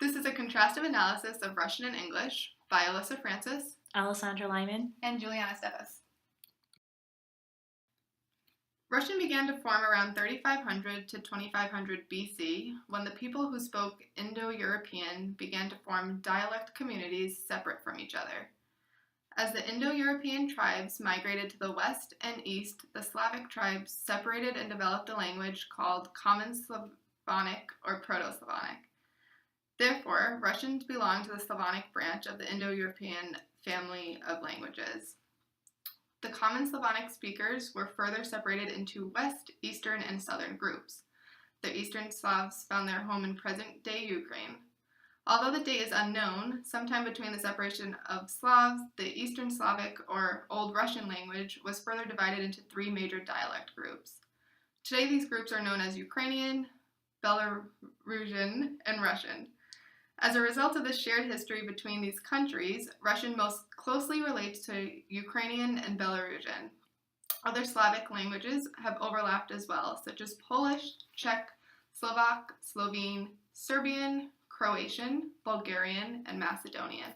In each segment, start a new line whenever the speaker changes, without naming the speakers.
This is a contrastive analysis of Russian and English by Alyssa Francis,
Alessandra Lyman,
and Juliana Steffes.
Russian began to form around 3500 to 2500 BC when the people who spoke Indo-European began to form dialect communities separate from each other. As the Indo-European tribes migrated to the west and east, the Slavic tribes separated and developed a language called Common Slavonic or Proto-Slavonic. Therefore, Russians belong to the Slavonic branch of the Indo-European family of languages. The Common Slavonic speakers were further separated into West, Eastern, and Southern groups. The Eastern Slavs found their home in present-day Ukraine. Although the date is unknown, sometime between the separation of Slavs, the Eastern Slavic or Old Russian language was further divided into three major dialect groups. Today these groups are known as Ukrainian, Belarusian, and Russian. As a result of the shared history between these countries, Russian most closely relates to Ukrainian and Belarusian. Other Slavic languages have overlapped as well, such as Polish, Czech, Slovak, Slovene, Serbian, Croatian, Bulgarian, and Macedonian.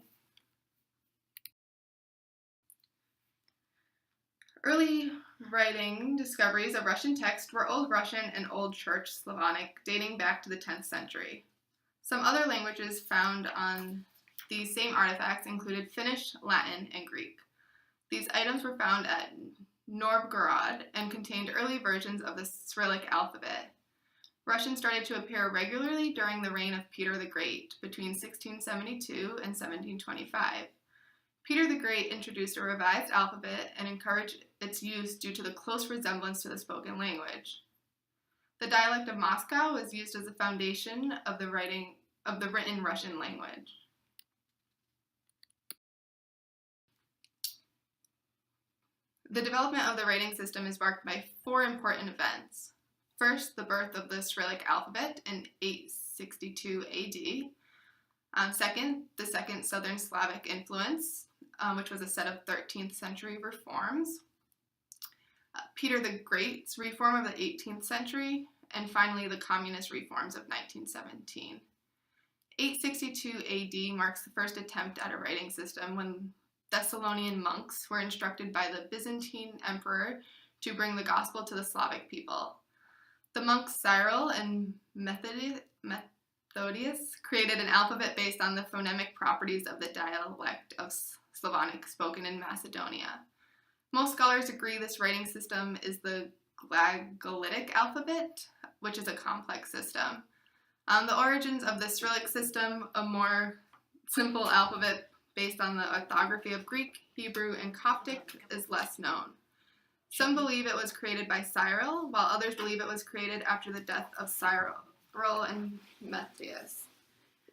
Early writing discoveries of Russian text were Old Russian and Old Church Slavonic, dating back to the 10th century. Some other languages found on these same artifacts included Finnish, Latin, and Greek. These items were found at Novgorod and contained early versions of the Cyrillic alphabet. Russian started to appear regularly during the reign of Peter the Great, between 1672 and 1725. Peter the Great introduced a revised alphabet and encouraged its use due to the close resemblance to the spoken language. The dialect of Moscow was used as the foundation of the written Russian language. The development of the writing system is marked by four important events. First, the birth of the Cyrillic alphabet in 862 AD. Second, the Second Southern Slavic influence, which was a set of 13th century reforms. Peter the Great's reform of the 18th century, and finally the communist reforms of 1917. 862 AD marks the first attempt at a writing system when Thessalonian monks were instructed by the Byzantine emperor to bring the gospel to the Slavic people. The monks Cyril and Methodius created an alphabet based on the phonemic properties of the dialect of Slavonic spoken in Macedonia. Most scholars agree this writing system is the Glagolitic alphabet, which is a complex system. The origins of the Cyrillic system, a more simple alphabet based on the orthography of Greek, Hebrew, and Coptic, is less known. Some believe it was created by Cyril, while others believe it was created after the death of Cyril and Methodius.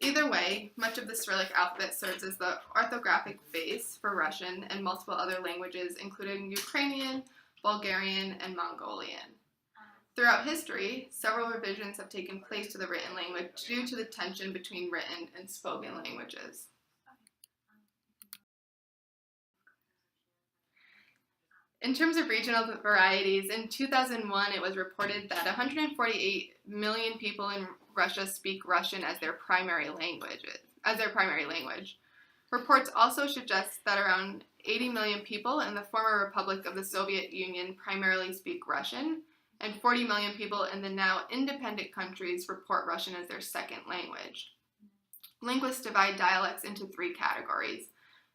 Either way, much of the Cyrillic alphabet serves as the orthographic base for Russian and multiple other languages, including Ukrainian, Bulgarian, and Mongolian. Throughout history, several revisions have taken place to the written language due to the tension between written and spoken languages. In terms of regional varieties, in 2001 it was reported that 148 million people in Russia speak Russian as their primary language. Reports also suggest that around 80 million people in the former Republic of the Soviet Union primarily speak Russian, and 40 million people in the now independent countries report Russian as their second language. Linguists divide dialects into three categories: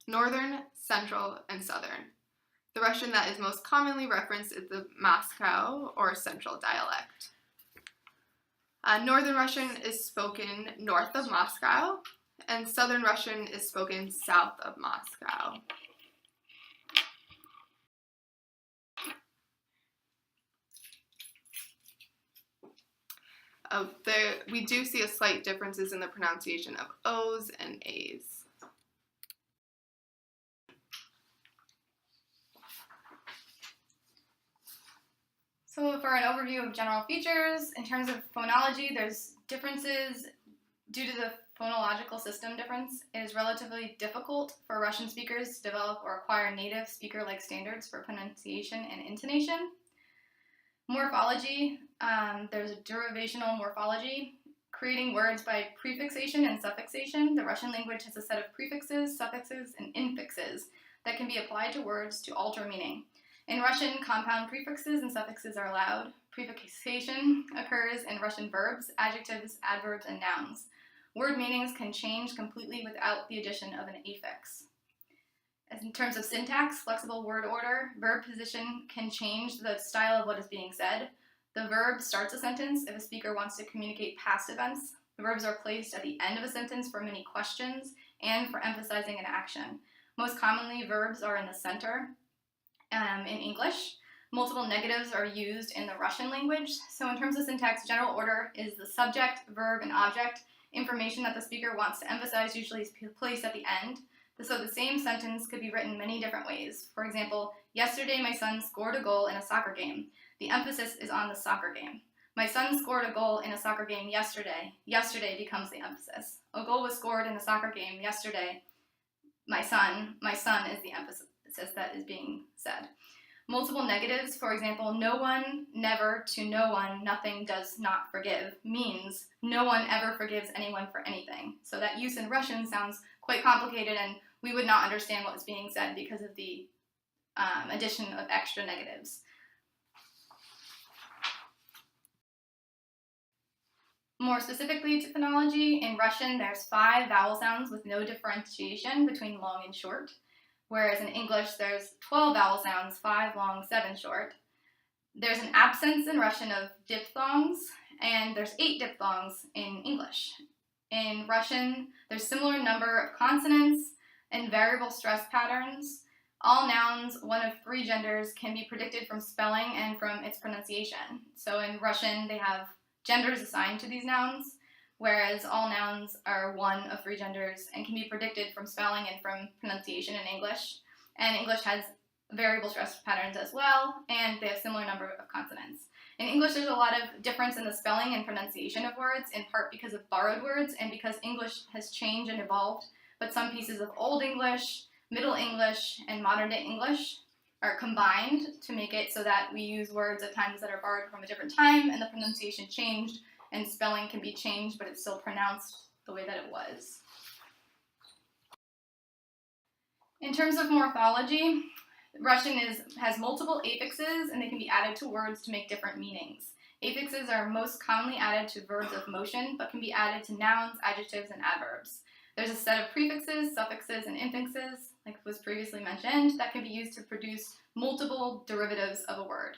Northern, Central, and Southern. The Russian that is most commonly referenced is the Moscow or Central dialect. Northern Russian is spoken north of Moscow, and Southern Russian is spoken south of Moscow. We do see a slight differences in the pronunciation of O's and A's.
So for an overview of general features, in terms of phonology, there's differences due to the phonological system difference. It is relatively difficult for Russian speakers to develop or acquire native speaker-like standards for pronunciation and intonation. Morphology, there's a derivational morphology creating words by prefixation and suffixation. The Russian language has a set of prefixes, suffixes, and infixes that can be applied to words to alter meaning. In Russian, compound prefixes and suffixes are allowed. Prefixation occurs in Russian verbs, adjectives, adverbs, and nouns. Word meanings can change completely without the addition of an affix. As in terms of syntax, flexible word order, verb position can change the style of what is being said. The verb starts a sentence if a speaker wants to communicate past events. The verbs are placed at the end of a sentence for many questions and for emphasizing an action. Most commonly, verbs are in the center. In English, multiple negatives are used in the Russian language. So in terms of syntax, general order is the subject, verb, and object. Information that the speaker wants to emphasize usually is placed at the end. So the same sentence could be written many different ways. For example, yesterday my son scored a goal in a soccer game. The emphasis is on the soccer game. My son scored a goal in a soccer game yesterday. Yesterday becomes the emphasis. A goal was scored in a soccer game yesterday. My son is the emphasis that is being said. Multiple negatives, for example, no one, never, to no one, nothing, does not forgive, means no one ever forgives anyone for anything. So that use in Russian sounds quite complicated, and we would not understand what was being said because of the addition of extra negatives. More specifically to phonology, in Russian there's 5 vowel sounds with no differentiation between long and short, whereas in English there's 12 vowel sounds, 5 long, 7 short. There's an absence in Russian of diphthongs, and there's 8 diphthongs in English. In Russian, there's similar number of consonants and variable stress patterns. All nouns, one of 3 genders, can be predicted from spelling and from its pronunciation. So in Russian, they have genders assigned to these nouns, whereas all nouns are one of 3 genders and can be predicted from spelling and from pronunciation in English. And English has variable stress patterns as well, and they have similar number of consonants. In English, there's a lot of difference in the spelling and pronunciation of words, in part because of borrowed words and because English has changed and evolved, but some pieces of Old English, Middle English, and modern day English are combined to make it so that we use words at times that are borrowed from a different time, and the pronunciation changed, and spelling can be changed, but it's still pronounced the way that it was. In terms of morphology, Russian has multiple affixes, and they can be added to words to make different meanings. Affixes are most commonly added to verbs of motion, but can be added to nouns, adjectives, and adverbs. There's a set of prefixes, suffixes, and infixes, like was previously mentioned, that can be used to produce multiple derivatives of a word.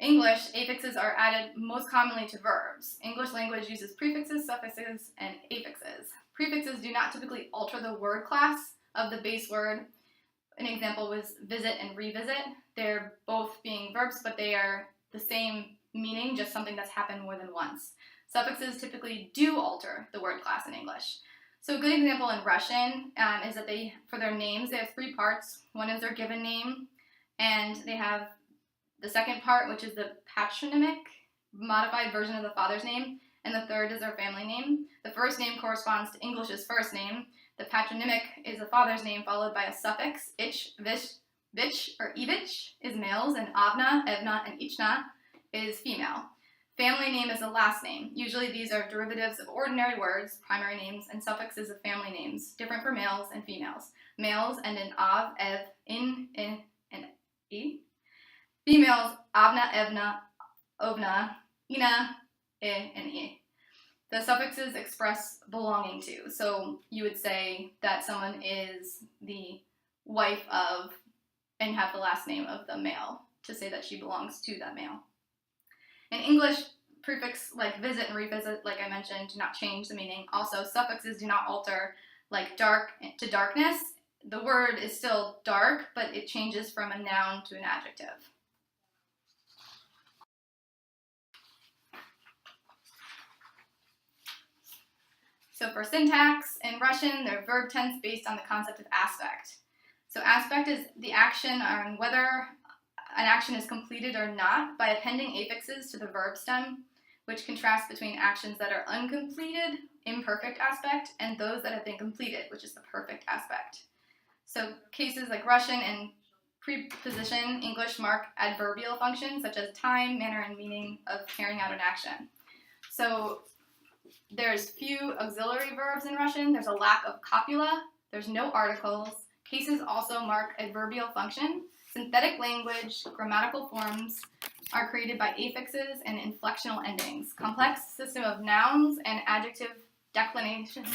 English, affixes are added most commonly to verbs. English language uses prefixes, suffixes, and affixes. Prefixes do not typically alter the word class of the base word. An example was visit and revisit. They're both being verbs, but they are the same meaning, just something that's happened more than once. Suffixes typically do alter the word class in English. So a good example in Russian is that for their names, they have 3 parts. One is their given name, and they have the second part, which is the patronymic, modified version of the father's name, and the third is their family name. The first name corresponds to English's first name. The patronymic is the father's name followed by a suffix. Ich, vish, vich, or ivich is males, and avna, evna, and ichna is female. Family name is the last name. Usually these are derivatives of ordinary words, primary names, and suffixes of family names, different for males and females. Males end in av, ev, in, and e. Females, avna, evna, ovna, ina, I, and e. The suffixes express belonging to. So you would say that someone is the wife of, and have the last name of the male to say that she belongs to that male. In English, prefix like visit and revisit, like I mentioned, do not change the meaning. Also, suffixes do not alter, like dark to darkness. The word is still dark, but it changes from a noun to an adjective. So for syntax, in Russian, they're verb tense based on the concept of aspect. So aspect is the action on whether an action is completed or not by appending affixes to the verb stem, which contrasts between actions that are uncompleted, imperfect aspect, and those that have been completed, which is the perfect aspect. So cases like Russian and preposition English mark adverbial functions such as time, manner, and meaning of carrying out an action. So There's few auxiliary verbs in Russian. There's a lack of copula. There's no articles. Cases also mark adverbial function. Synthetic language, grammatical forms are created by affixes and inflectional endings. Complex system of nouns and adjective declinations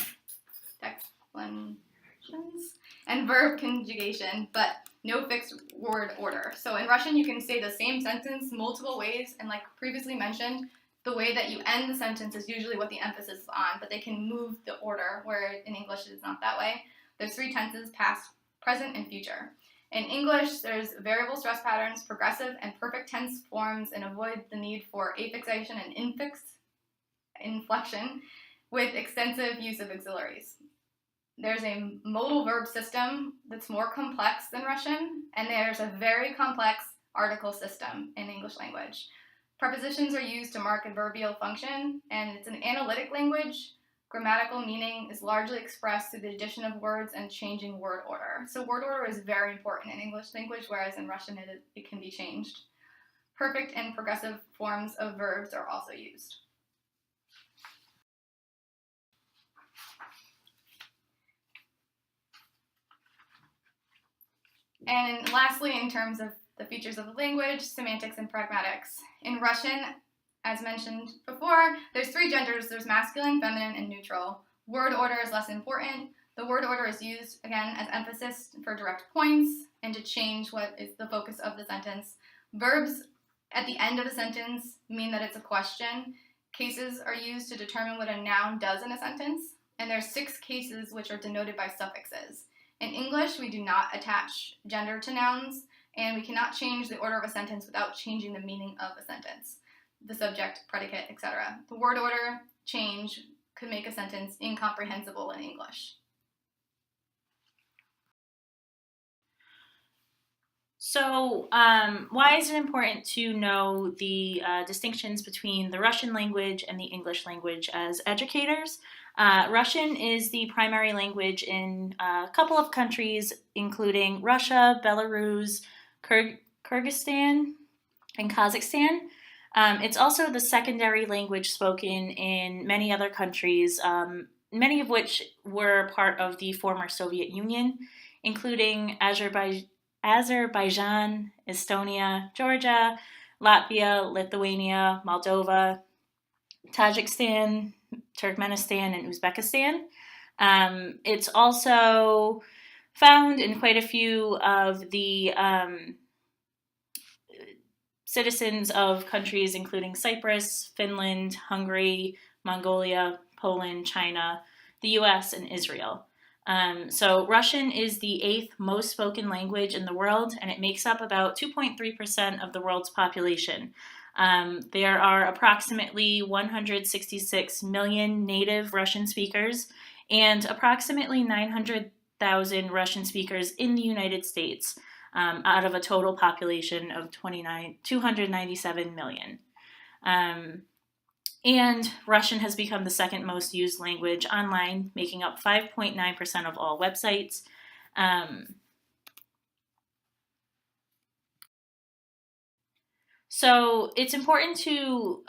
and verb conjugation, but no fixed word order. So in Russian, you can say the same sentence multiple ways, and like previously mentioned, the way that you end the sentence is usually what the emphasis is on, but they can move the order, where in English it's not that way. There's 3 tenses, past, present, and future. In English, there's variable stress patterns, progressive and perfect tense forms, and avoid the need for affixation and inflection with extensive use of auxiliaries. There's a modal verb system that's more complex than Russian, and there's a very complex article system in English language. Prepositions are used to mark adverbial function, and it's an analytic language. Grammatical meaning is largely expressed through the addition of words and changing word order. So word order is very important in English language, whereas in Russian it can be changed. Perfect and progressive forms of verbs are also used. And lastly, in terms of the features of the language, semantics and pragmatics. In Russian, as mentioned before, there's 3 genders. There's masculine, feminine, and neutral. Word order is less important. The word order is used, again, as emphasis for direct points and to change what is the focus of the sentence. Verbs at the end of a sentence mean that it's a question. Cases are used to determine what a noun does in a sentence. And there's 6 cases which are denoted by suffixes. In English, we do not attach gender to nouns, and we cannot change the order of a sentence without changing the meaning of a sentence, the subject, predicate, etc. The word order change could make a sentence incomprehensible in English.
So why is it important to know the distinctions between the Russian language and the English language as educators? Russian is the primary language in a couple of countries, including Russia, Belarus, Kyrgyzstan, and Kazakhstan. It's also the secondary language spoken in many other countries, many of which were part of the former Soviet Union, including Azerbaijan, Estonia, Georgia, Latvia, Lithuania, Moldova, Tajikistan, Turkmenistan, and Uzbekistan. It's also found in quite a few of the citizens of countries including Cyprus, Finland, Hungary, Mongolia, Poland, China, the US, and Israel. So Russian is the 8th most spoken language in the world, and it makes up about 2.3% of the world's population. There are approximately 166 million native Russian speakers and approximately 900,000 Russian speakers in the United States, out of a total population of 297 million. And Russian has become the 2nd most used language online, making up 5.9% of all websites. So it's important to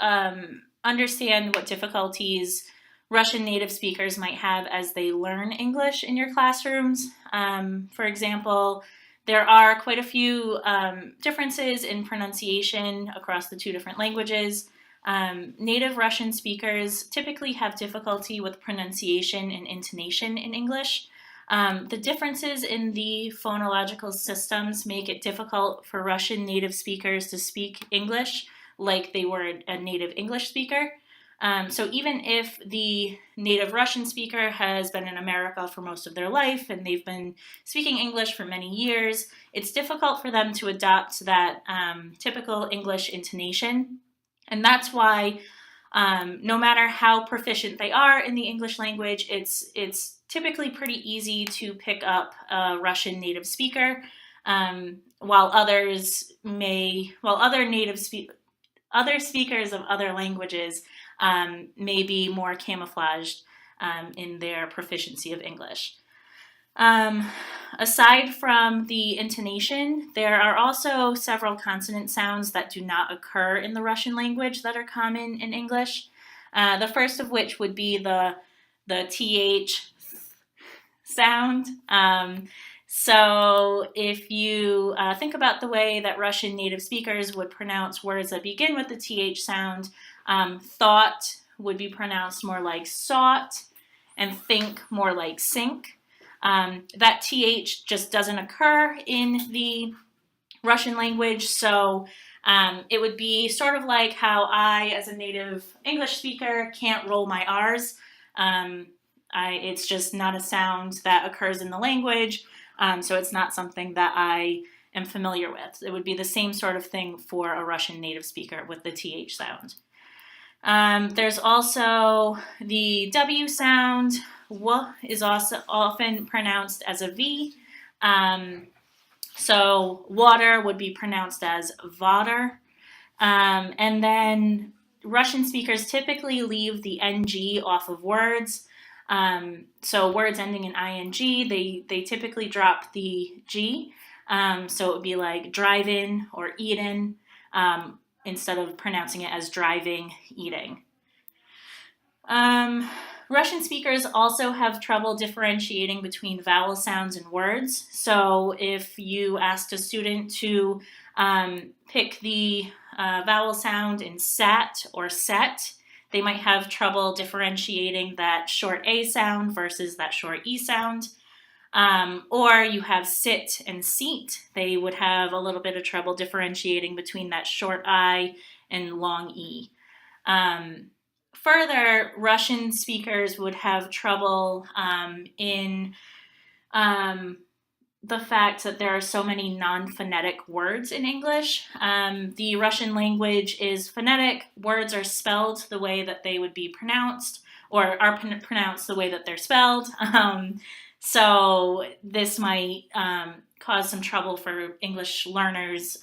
understand what difficulties Russian native speakers might have as they learn English in your classrooms. For example, there are quite a few differences in pronunciation across the 2 different languages. Native Russian speakers typically have difficulty with pronunciation and intonation in English. The differences in the phonological systems make it difficult for Russian native speakers to speak English like they were a native English speaker. So even if the native Russian speaker has been in America for most of their life and they've been speaking English for many years, it's difficult for them to adopt that typical English intonation. And that's why no matter how proficient they are in the English language, it's typically pretty easy to pick up a Russian native speaker, while other speakers of other languages may be more camouflaged in their proficiency of English. Aside from the intonation, there are also several consonant sounds that do not occur in the Russian language that are common in English. The first of which would be the TH sound. So if you think about the way that Russian native speakers would pronounce words that begin with the TH sound, thought would be pronounced more like sought, and think more like sink. That TH just doesn't occur in the Russian language, so it would be sort of like how I, as a native English speaker, can't roll my R's. It's just not a sound that occurs in the language, so it's not something that I am familiar with. It would be the same sort of thing for a Russian native speaker with the TH sound. There's also the W sound. W is also often pronounced as a V. So water would be pronounced as vater. And then Russian speakers typically leave the NG off of words. So words ending in ing, they typically drop the G. So it would be like drive-in or eat-in, instead of pronouncing it as driving, eating. Russian speakers also have trouble differentiating between vowel sounds and words. So if you asked a student to pick the vowel sound in sat or set, they might have trouble differentiating that short A sound versus that short E sound. Or you have sit and seat. They would have a little bit of trouble differentiating between that short I and long E. Further, Russian speakers would have trouble in the fact that there are so many non-phonetic words in English. The Russian language is phonetic. Words are spelled the way that they would be pronounced, or are pronounced the way that they're spelled. So this might cause some trouble for English learners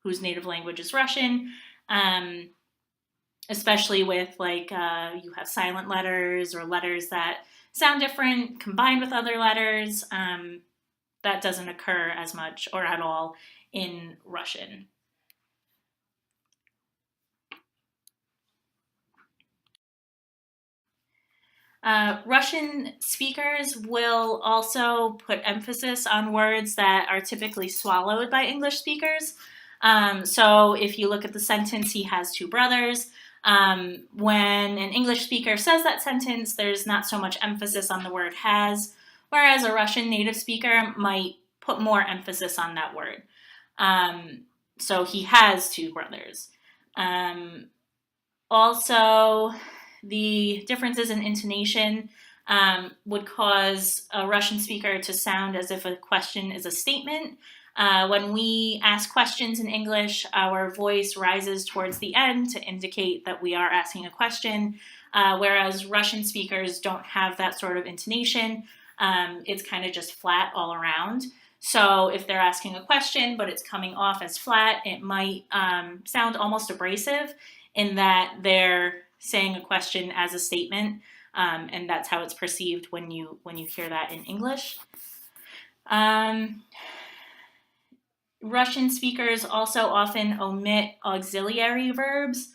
whose native language is Russian, especially with like you have silent letters or letters that sound different combined with other letters. That doesn't occur as much or at all in Russian. Russian speakers will also put emphasis on words that are typically swallowed by English speakers. So if you look at the sentence, he has two brothers, when an English speaker says that sentence, there's not so much emphasis on the word has, whereas a Russian native speaker might put more emphasis on that word. So he has two brothers. Also, the differences in intonation would cause a Russian speaker to sound as if a question is a statement. When we ask questions in English, our voice rises towards the end to indicate that we are asking a question, whereas Russian speakers don't have that sort of intonation. It's kind of just flat all around. So if they're asking a question, but it's coming off as flat, it might sound almost abrasive in that they're saying a question as a statement, and that's how it's perceived when you hear that in English. Russian speakers also often omit auxiliary verbs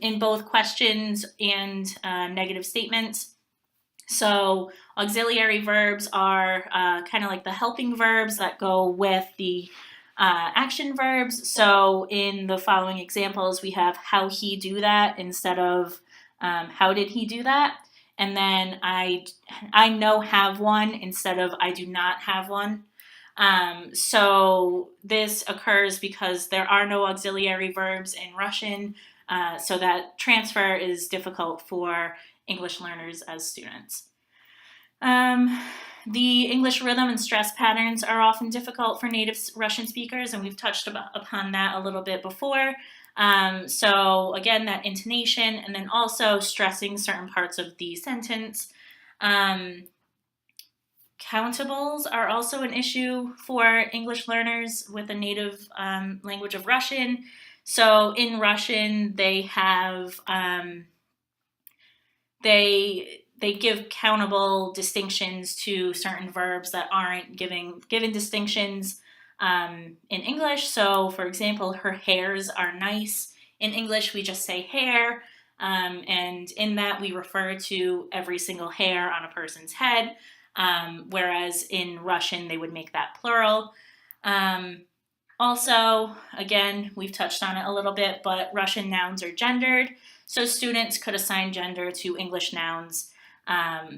in both questions and negative statements. So auxiliary verbs are kind of like the helping verbs that go with the action verbs. So in the following examples, we have how he do that instead of how did he do that? And then I know have one instead of I do not have one. So this occurs because there are no auxiliary verbs in Russian, so that transfer is difficult for English learners as students. The English rhythm and stress patterns are often difficult for native Russian speakers, and we've touched upon that a little bit before. So again, that intonation, and then also stressing certain parts of the sentence. Countables are also an issue for English learners with a native language of Russian. So in Russian, they have they give countable distinctions to certain verbs that aren't given distinctions in English. So, for example, her hairs are nice. In English, we just say hair. And in that, we refer to every single hair on a person's head, whereas in Russian, they would make that plural. Also, again, we've touched on it a little bit, but Russian nouns are gendered, so students could assign gender to English nouns.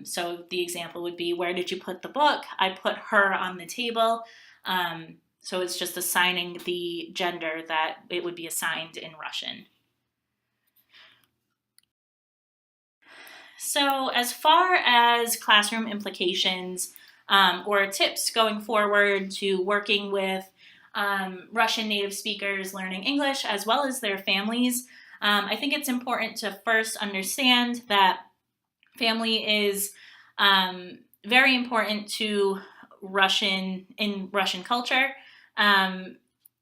So the example would be, where did you put the book? I put her on the table. So it's just assigning the gender that it would be assigned in Russian. So as far as classroom implications or tips going forward to working with Russian native speakers learning English as well as their families, I think it's important to first understand that family is very important to Russian culture. And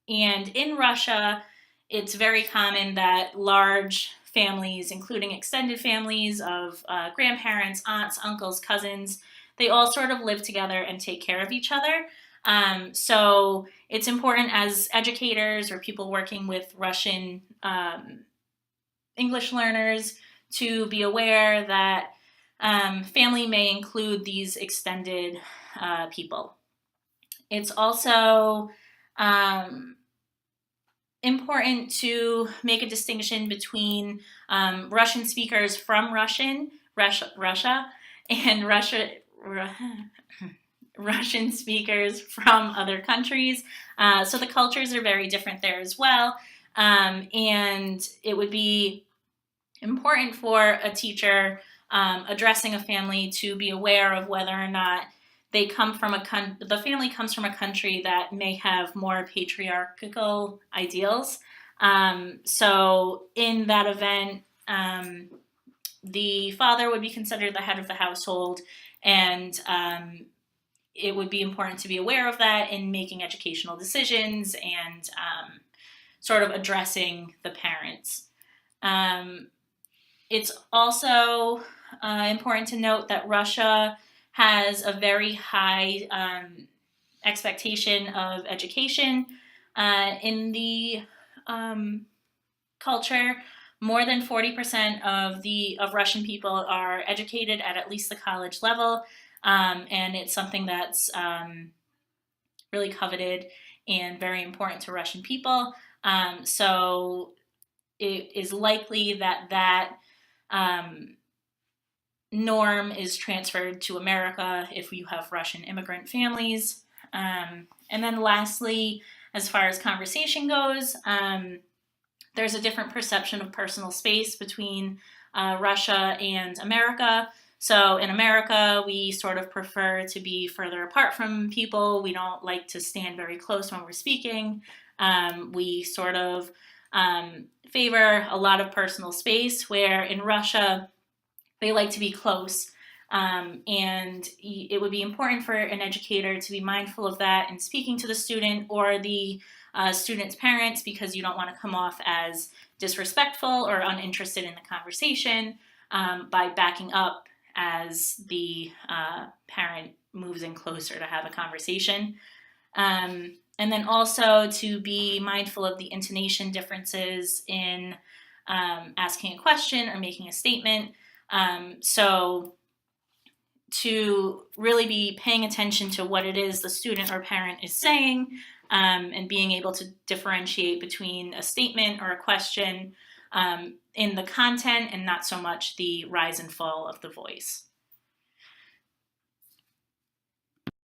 in Russia, it's very common that large families, including extended families of grandparents, aunts, uncles, cousins, they all sort of live together and take care of each other. So it's important as educators or people working with Russian English learners to be aware that family may include these extended people. It's also important to make a distinction between Russian speakers from Russia, and Russian speakers from other countries. So the cultures are very different there as well. And it would be important for a teacher addressing a family to be aware of whether or not they come from the family comes from a country that may have more patriarchal ideals. So in that event, the father would be considered the head of the household, and it would be important to be aware of that in making educational decisions and sort of addressing the parents. It's also important to note that Russia has a very high expectation of education in the culture. More than 40% of Russian people are educated at least the college level, and it's something that's really coveted and very important to Russian people. So it is likely that norm is transferred to America if you have Russian immigrant families. And then lastly, as far as conversation goes, there's a different perception of personal space between Russia and America. So in America, we sort of prefer to be further apart from people. We don't like to stand very close when we're speaking. We sort of favor a lot of personal space, where in Russia, they like to be close. And it would be important for an educator to be mindful of that in speaking to the student or the student's parents, because you don't want to come off as disrespectful or uninterested in the conversation by backing up as the parent moves in closer to have a conversation. And then also to be mindful of the intonation differences in asking a question or making a statement. So to really be paying attention to what it is the student or parent is saying, and being able to differentiate between a statement or a question in the content and not so much the rise and fall of the voice.